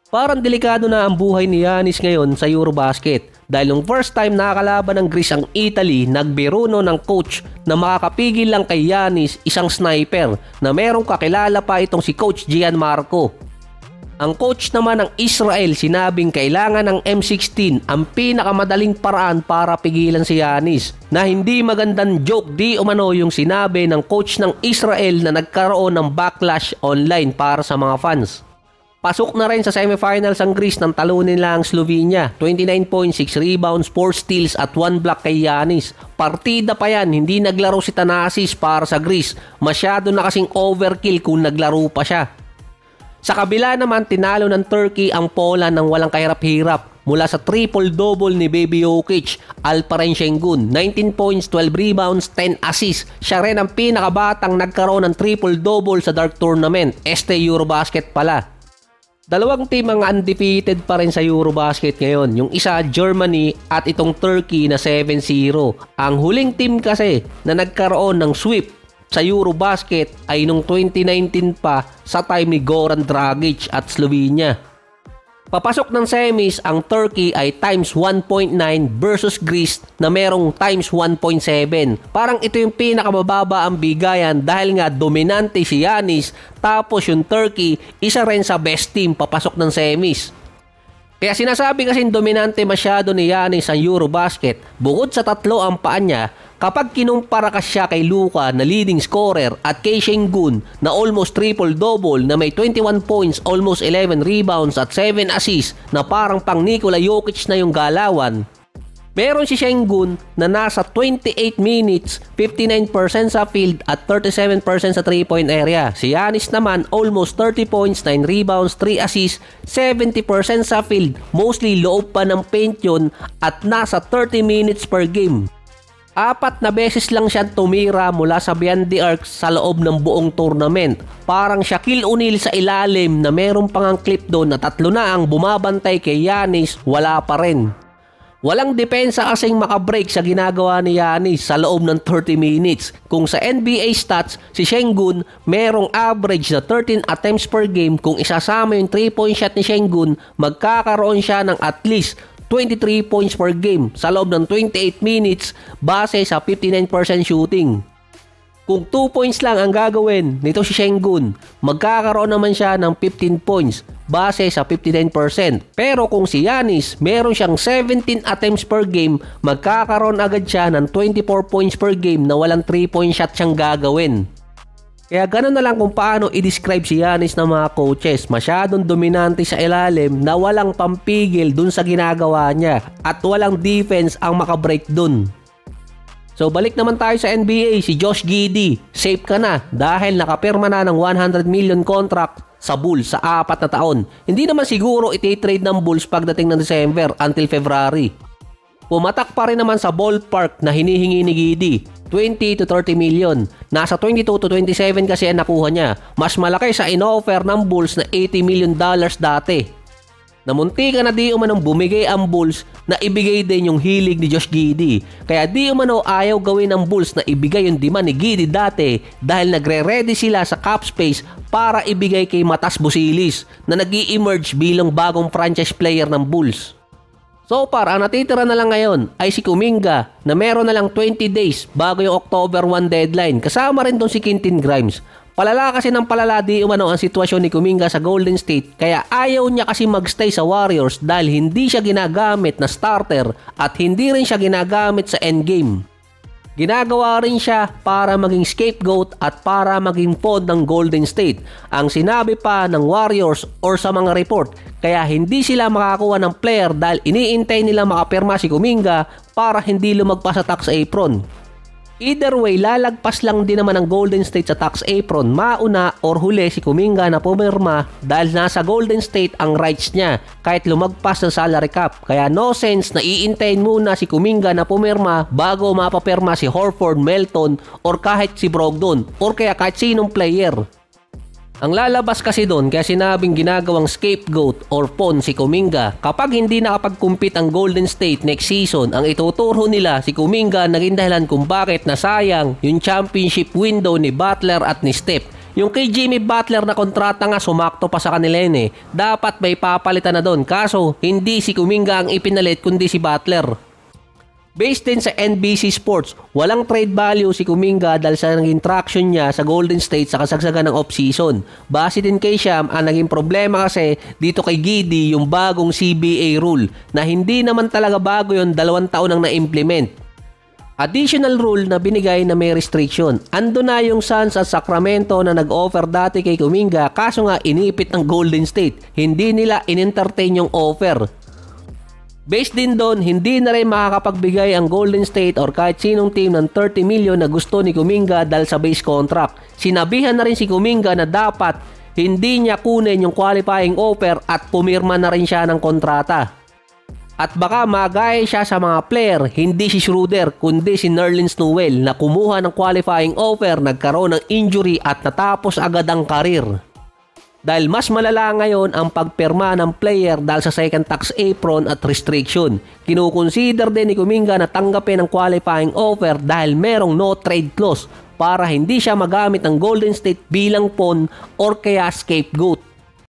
Parang delikado na ang buhay ni Giannis ngayon sa Eurobasket dahil nung first time nakakalaban ng Greece ang Italy, nagbiruno ng coach na makakapigil lang kay Giannis isang sniper na merong kakilala pa itong si Coach Gianmarco. Ang coach naman ng Israel sinabing kailangan ng M16 ang pinakamadaling paraan para pigilan si Giannis, na hindi magandang joke di umano yung sinabi ng coach ng Israel na nagkaroon ng backlash online para sa mga fans. Pasok na rin sa semifinals ang Greece nang talunin lang ang Slovenia, 29.6 rebounds, 4 steals at 1 block kay Giannis. Partida pa yan, hindi naglaro si Thanasis para sa Greece, masyado na kasing overkill kung naglaro pa siya. Sa kabila naman, tinalo ng Turkey ang Poland ng walang kahirap-hirap mula sa triple-double ni Baby Jokic, Alperen Şengün, 19 points, 12 rebounds, 10 assists. Siya rin ang pinakabatang nagkaroon ng triple-double sa Dark Tournament, Eurobasket pala. Dalawang team ang undefeated pa rin sa Eurobasket ngayon. Yung isa Germany at itong Turkey na 7-0. Ang huling team kasi na nagkaroon ng sweep sa Eurobasket ay nung 2019 pa sa time ni Goran Dragic at Slovenia. Papasok ng semis ang Turkey ay times 1.9 versus Greece na merong times 1.7. Parang ito yung pinakamababa ang bigayan dahil nga dominante si Giannis, tapos yung Turkey isa rin sa best team papasok ng semis. Kaya sinasabi kasing dominante masyado ni Giannis ang Eurobasket. Bukod sa tatlo ang paa niya, kapag kinumpara ka siya kay Luka na leading scorer at kay Şengün na almost triple-double na may 21 points, almost 11 rebounds at 7 assists na parang pang Nikola Jokic na yung galawan, meron si Şengün na nasa 28 minutes, 59% sa field at 37% sa 3-point area. Si Giannis naman almost 30 points, 9 rebounds, 3 assists, 70% sa field, mostly loob pa ng paint yun at nasa 30 minutes per game. 4 na beses lang siya tumira mula sa beyond the arc sa loob ng buong tournament. Parang Shaquille O'Neal sa ilalim na meron pang ang clip doon na 3 na ang bumabantay kay Giannis, wala pa rin. Walang depensa kasing makabreak sa ginagawa ni Giannis sa loob ng 30 minutes. Kung sa NBA stats, si Şengün merong average na 13 attempts per game. Kung isasama yung 3-point shot ni Şengün, magkakaroon siya ng at least 23 points per game sa loob ng 28 minutes base sa 59% shooting. Kung 2 points lang ang gagawin nito si Şengün, magkakaroon naman siya ng 15 points base sa 59%. Pero kung si Giannis, meron siyang 17 attempts per game, magkakaroon agad siya ng 24 points per game na walang 3-point shot siyang gagawin. Kaya gano'n na lang kung paano i-describe si Giannis ng mga coaches. Masyadong dominante sa ilalim na walang pampigil dun sa ginagawa niya at walang defense ang makabreak dun. So balik naman tayo sa NBA, si Josh Giddey, safe ka na dahil nakapirma na ng $100 million contract sa Bulls sa 4 na taon. Hindi naman siguro iti-trade ng Bulls pagdating ng December until February. Pumatak pa rin naman sa ballpark na hinihingi ni Giddey, 20 to 30 million. Nasa 22 to 27 kasi ang nakuha niya. Mas malaki sa in-offer ng Bulls na $80 million dati. Namunti ka na di umanong bumigay ang Bulls na ibigay din yung hilig ni Josh Giddey. Kaya di umano ayaw gawin ng Bulls na ibigay yung demand ni Giddey dati dahil nagre-ready sila sa cap space para ibigay kay Matas Buzelis na nag-i-emerge bilang bagong franchise player ng Bulls. So far, ang natitira na lang ngayon ay si Kuminga na meron na lang 20 days bago yung October 1 deadline. Kasama rin doon si Quentin Grimes. Palala kasi ng palala di umano ang sitwasyon ni Kuminga sa Golden State, kaya ayaw niya kasi magstay sa Warriors dahil hindi siya ginagamit na starter at hindi rin siya ginagamit sa endgame. Ginagawa rin siya para maging scapegoat at para maging pawn ng Golden State. Ang sinabi pa ng Warriors or sa mga report, kaya hindi sila makakuha ng player dahil iniintay nila makapirma si Kuminga para hindi lumagpas sa tax apron. Either way, lalagpas lang din naman ang Golden State sa tax apron, mauna or huli si Kuminga na pumirma dahil nasa Golden State ang rights niya kahit lumagpas ng salary cap. Kaya no sense na iintayin muna si Kuminga na pumirma bago mapapirma si Horford, Melton or kahit si Brogdon or kaya kahit sinong player. Ang lalabas kasi doon kaya sinabing ginagawang scapegoat or pawn si Kuminga, kapag hindi nakapag-compete ang Golden State next season, ang ituturo nila si Kuminga naging dahilan kung bakit nasayang yung championship window ni Butler at ni Steph. Yung kay Jimmy Butler na kontrata nga sumakto pa sa kanila yun eh. Dapat may papalitan na doon. Kaso hindi si Kuminga ang ipinalit kundi si Butler. Based din sa NBC Sports, walang trade value si Kuminga dahil sa naging traction niya sa Golden State sa kasagsagan ng off-season. Base din kay Sham, ang naging problema kasi dito kay Giddey yung bagong CBA rule na hindi naman talaga bago yun, 2 taon nang na-implement. Additional rule na binigay na may restriction. Ando na yung Suns at Sacramento na nag-offer dati kay Kuminga kaso nga inipit ng Golden State. Hindi nila in-entertain yung offer. Based din doon, hindi na rin makakapagbigay ang Golden State or kahit sinong team ng 30 million na gusto ni Kuminga dahil sa base contract. Sinabihan na rin si Kuminga na dapat hindi niya kunin yung qualifying offer at pumirma na rin siya ng kontrata. At baka magaya siya sa mga player, hindi si Schroeder kundi si Nerlens Noel na kumuha ng qualifying offer, nagkaroon ng injury at natapos agad ang karir. Dahil mas malala ngayon ang pagpirma ng player dahil sa second tax apron at restriction. Kinukonsider din ni Kuminga na tanggapin ang qualifying offer dahil merong no trade clause para hindi siya magamit ng Golden State bilang pawn or kaya scapegoat.